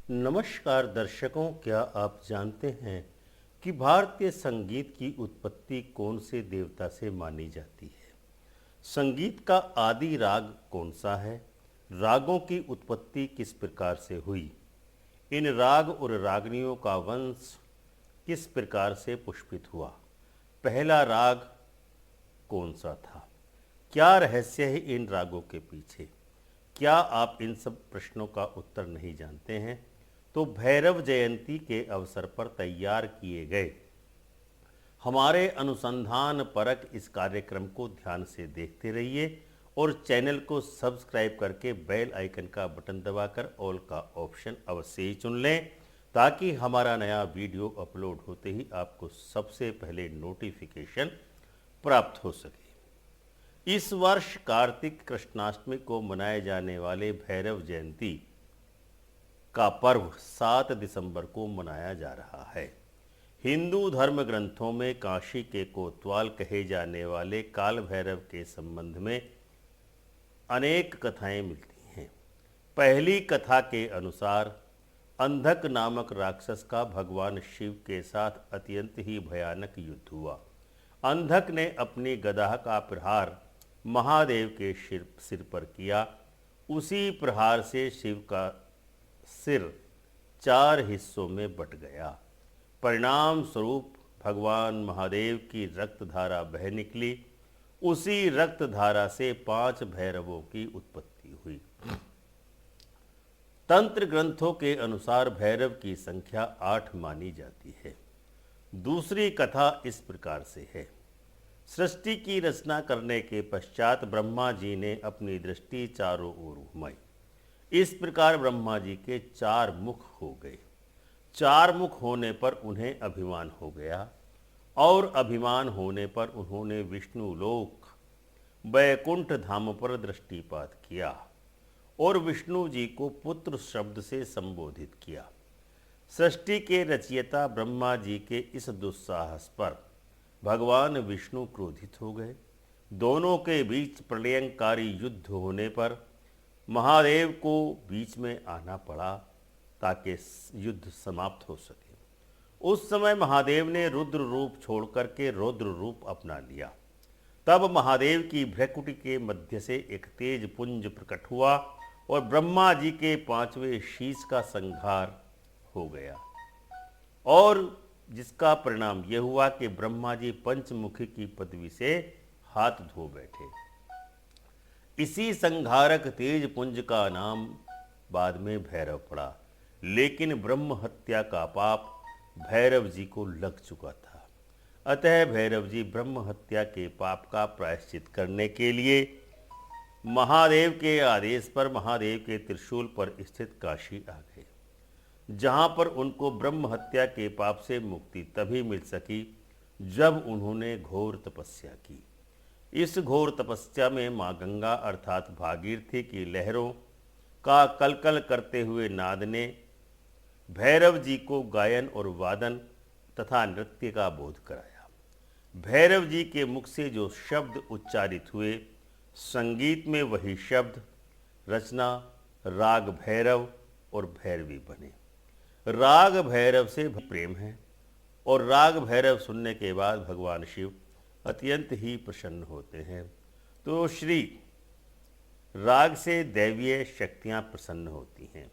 नमस्कार दर्शकों, क्या आप जानते हैं कि भारतीय संगीत की उत्पत्ति कौन से देवता से मानी जाती है? संगीत का आदि राग कौन सा है? रागों की उत्पत्ति किस प्रकार से हुई? इन राग और रागनियों का वंश किस प्रकार से पुष्पित हुआ? पहला राग कौन सा था? क्या रहस्य है इन रागों के पीछे? क्या आप इन सब प्रश्नों का उत्तर नहीं जानते हैं? तो भैरव जयंती के अवसर पर तैयार किए गए हमारे अनुसंधान परक इस कार्यक्रम को ध्यान से देखते रहिए और चैनल को सब्सक्राइब करके बेल आइकन का बटन दबाकर ऑल का ऑप्शन अवश्य ही चुन लें, ताकि हमारा नया वीडियो अपलोड होते ही आपको सबसे पहले नोटिफिकेशन प्राप्त हो सके। इस वर्ष कार्तिक कृष्णाष्टमी को मनाए जाने वाले भैरव जयंती का पर्व 7 दिसंबर को मनाया जा रहा है। हिंदू धर्म ग्रंथों में काशी के कोतवाल कहे जाने वाले काल भैरव के संबंध में अनेक कथाएं मिलती हैं। पहली कथा के अनुसार अंधक नामक राक्षस का भगवान शिव के साथ अत्यंत ही भयानक युद्ध हुआ। अंधक ने अपनी गदा का प्रहार महादेव के सिर पर किया। उसी प्रहार से शिव का सिर 4 हिस्सों में बट गया। परिणाम स्वरूप भगवान महादेव की रक्तधारा बह निकली। उसी रक्तधारा से 5 भैरवों की उत्पत्ति हुई। तंत्र ग्रंथों के अनुसार भैरव की संख्या 8 मानी जाती है। दूसरी कथा इस प्रकार से है। सृष्टि की रचना करने के पश्चात ब्रह्मा जी ने अपनी दृष्टि चारों ओर घुमाई। इस प्रकार ब्रह्मा जी के 4 मुख हो गए। 4 मुख होने पर उन्हें अभिमान हो गया और अभिमान होने पर उन्होंने विष्णु लोक वैकुंठ धाम पर दृष्टिपात किया और विष्णु जी को पुत्र शब्द से संबोधित किया। सृष्टि के रचयिता ब्रह्मा जी के इस दुस्साहस पर भगवान विष्णु क्रोधित हो गए। दोनों के बीच प्रलयंकारी युद्ध होने पर महादेव को बीच में आना पड़ा ताकि युद्ध समाप्त हो सके। उस समय महादेव ने रुद्र रूप छोड़कर के रौद्र रूप अपना लिया। तब महादेव की भ्रकुटी के मध्य से एक तेज पुंज प्रकट हुआ और ब्रह्मा जी के 5वें शीश का संहार हो गया, और जिसका परिणाम यह हुआ कि ब्रह्मा जी पंचमुखी की पदवी से हाथ धो बैठे। इसी संहारक तेज पुंज का नाम बाद में भैरव पड़ा, लेकिन ब्रह्म हत्या का पाप भैरव जी को लग चुका था। अतः भैरव जी ब्रह्म हत्या के पाप का प्रायश्चित करने के लिए महादेव के आदेश पर महादेव के त्रिशूल पर स्थित काशी आ गए, जहाँ पर उनको ब्रह्म हत्या के पाप से मुक्ति तभी मिल सकी जब उन्होंने घोर तपस्या की। इस घोर तपस्या में माँ गंगा अर्थात भागीरथी की लहरों का कलकल करते हुए नाद ने भैरव जी को गायन और वादन तथा नृत्य का बोध कराया। भैरव जी के मुख से जो शब्द उच्चारित हुए, संगीत में वही शब्द रचना राग भैरव और भैरवी बने। राग भैरव से प्रेम है और राग भैरव सुनने के बाद भगवान शिव अत्यंत ही प्रसन्न होते हैं। तो श्री राग से दैवीय शक्तियाँ प्रसन्न होती हैं।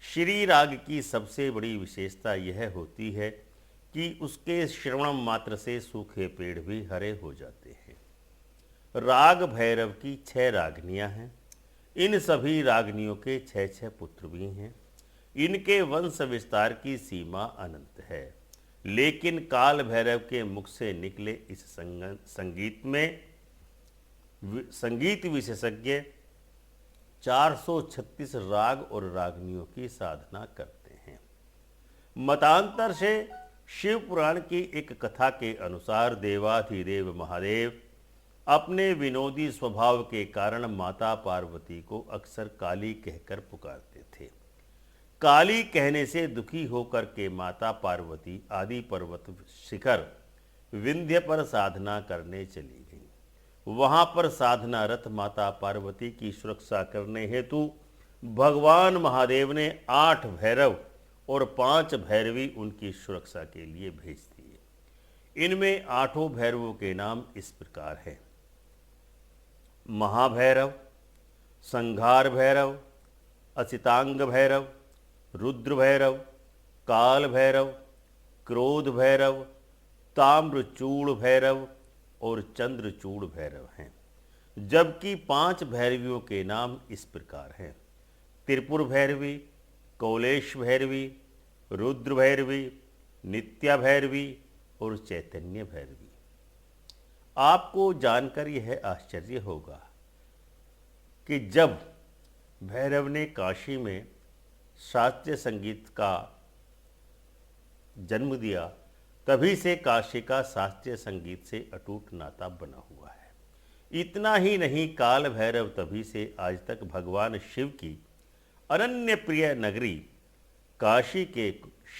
श्री राग की सबसे बड़ी विशेषता यह होती है कि उसके श्रवण मात्र से सूखे पेड़ भी हरे हो जाते हैं। राग भैरव की 6 रागनियाँ हैं। इन सभी रागनियों के 6 पुत्र भी हैं। इनके वंश विस्तार की सीमा अनंत है, लेकिन काल भैरव के मुख से निकले इस संगीत विशेषज्ञ 436 राग और रागनियों की साधना करते हैं। मतांतर से शिव पुराण की एक कथा के अनुसार देवाधिदेव महादेव अपने विनोदी स्वभाव के कारण माता पार्वती को अक्सर काली कहकर पुकारते थे। काली कहने से दुखी होकर के माता पार्वती आदि पर्वत शिखर विंध्य पर साधना करने चली गई। वहां पर साधनारत माता पार्वती की सुरक्षा करने हेतु भगवान महादेव ने 8 भैरव और 5 भैरवी उनकी सुरक्षा के लिए भेज दिए। इनमें 8 भैरवों के नाम इस प्रकार हैं: महाभैरव, संघार भैरव, असितांग भैरव, रुद्र भैरव, काल भैरव, क्रोध भैरव, ताम्रचूड़ भैरव और चंद्रचूड़ भैरव हैं। जबकि 5 भैरवियों के नाम इस प्रकार हैं: त्रिपुर भैरवी, कौलेश भैरवी, रुद्र भैरवी, नित्या भैरवी और चैतन्य भैरवी। आपको जानकर यह आश्चर्य होगा कि जब भैरव ने काशी में शास्त्रीय संगीत का जन्म दिया, तभी से काशी का शास्त्रीय संगीत से अटूट नाता बना हुआ है। इतना ही नहीं, काल भैरव तभी से आज तक भगवान शिव की अनन्य प्रिय नगरी काशी के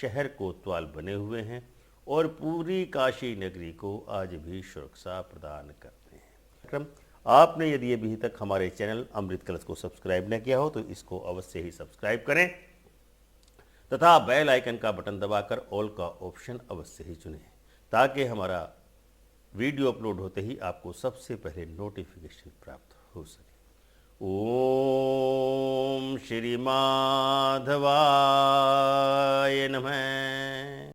शहर कोतवाल बने हुए हैं और पूरी काशी नगरी को आज भी सुरक्षा प्रदान करते हैं। आपने यदि अभी तक हमारे चैनल अमृत कलश को सब्सक्राइब न किया हो तो इसको अवश्य ही सब्सक्राइब करें तथा बेल आइकन का बटन दबाकर ऑल का ऑप्शन अवश्य ही चुनें, ताकि हमारा वीडियो अपलोड होते ही आपको सबसे पहले नोटिफिकेशन प्राप्त हो सके। ओम श्री माधवाय नमः।